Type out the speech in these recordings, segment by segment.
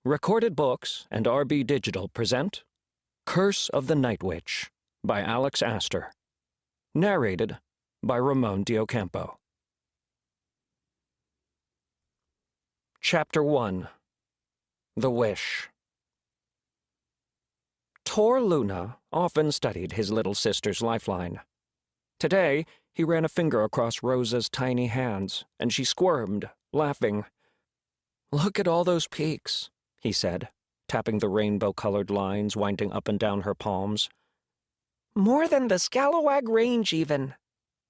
Recorded Books and RB Digital present Curse of the Night Witch by Aster. Narrated by Ramon Diocampo. Chapter 1. The Wish. Tor Luna often studied his little sister's lifeline. Today, he ran a finger across Rosa's tiny hands, and she squirmed, laughing. "Look at all those peaks," he said, tapping the rainbow-colored lines winding up and down her palms. "More than the Scalawag Range, even,"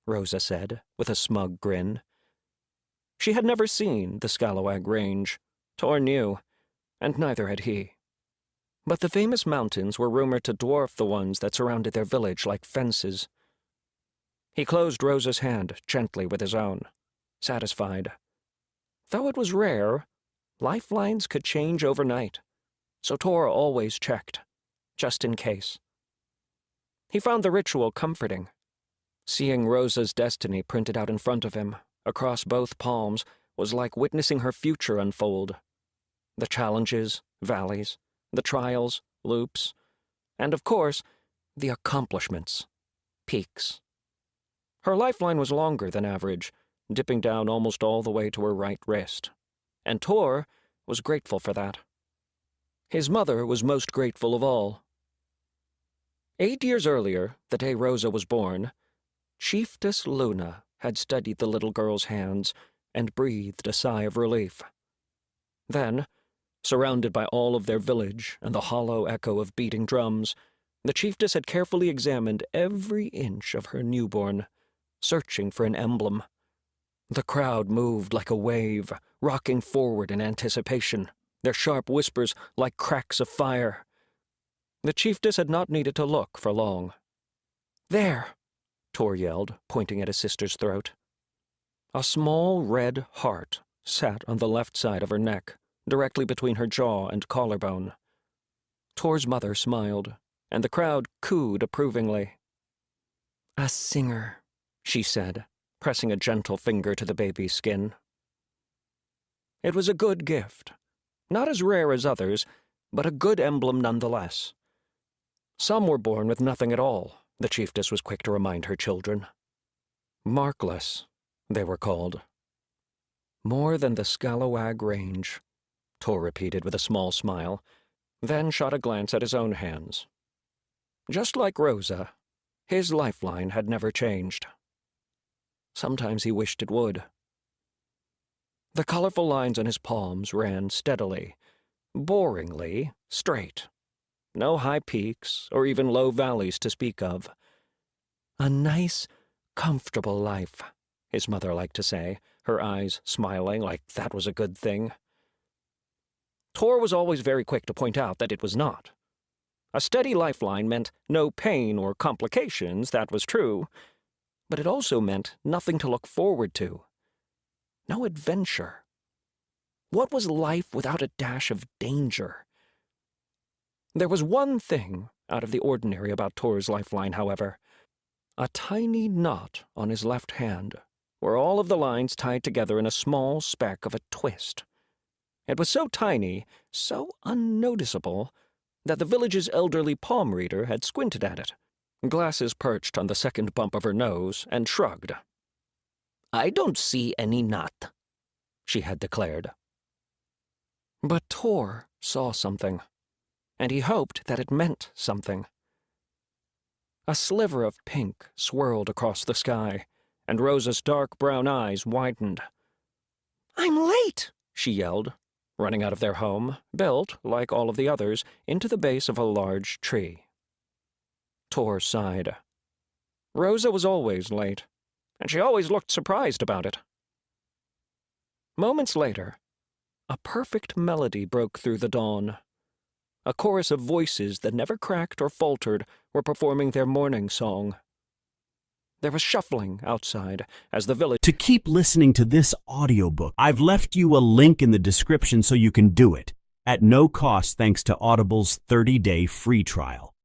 Rosa said, with a smug grin. She had never seen the Scalawag Range. Tor knew, and neither had he. But the famous mountains were rumored to dwarf the ones that surrounded their village like fences. He closed Rosa's hand gently with his own, satisfied. Though it was rare, lifelines could change overnight, so Tor always checked, just in case. He found the ritual comforting. Seeing Rosa's destiny printed out in front of him, across both palms, was like witnessing her future unfold. The challenges, valleys, the trials, loops, and of course, the accomplishments, peaks. Her lifeline was longer than average, dipping down almost all the way to her right wrist, and Tor was grateful for that. His mother was most grateful of all. 8 years earlier, the day Rosa was born, Chiefess Luna had studied the little girl's hands and breathed a sigh of relief. Then, surrounded by all of their village and the hollow echo of beating drums, the chiefess had carefully examined every inch of her newborn, searching for an emblem. The crowd moved like a wave, rocking forward in anticipation, their sharp whispers like cracks of fire. The chiefess had not needed to look for long. "There!" Tor yelled, pointing at his sister's throat. A small red heart sat on the left side of her neck, directly between her jaw and collarbone. Tor's mother smiled, and the crowd cooed approvingly. "A singer," she said, pressing a gentle finger to the baby's skin. It was a good gift. Not as rare as others, but a good emblem nonetheless. Some were born with nothing at all, the chiefess was quick to remind her children. Markless, they were called. "More than the Scalawag Range," Tor repeated with a small smile, then shot a glance at his own hands. Just like Rosa, his lifeline had never changed. Sometimes he wished it would. The colorful lines on his palms ran steadily, boringly straight. No high peaks or even low valleys to speak of. "A nice, comfortable life," his mother liked to say, her eyes smiling like that was a good thing. Tor was always very quick to point out that it was not. A steady lifeline meant no pain or complications, that was true, but it also meant nothing to look forward to. No adventure. What was life without a dash of danger? There was one thing out of the ordinary about Tor's lifeline, however. A tiny knot on his left hand, where all of the lines tied together in a small speck of a twist. It was so tiny, so unnoticeable, that the village's elderly palm reader had squinted at it, glasses perched on the second bump of her nose, and shrugged. "I don't see any knot," she had declared. But Tor saw something, and he hoped that it meant something. A sliver of pink swirled across the sky, and Rosa's dark brown eyes widened. "I'm late!" she yelled, running out of their home, built, like all of the others, into the base of a large tree. Tor sighed. Rosa was always late, and she always looked surprised about it. Moments later, a perfect melody broke through the dawn. A chorus of voices that never cracked or faltered were performing their morning song. There was shuffling outside as the village... To keep listening to this audiobook, I've left you a link in the description so you can do it, at no cost thanks to Audible's 30-day free trial.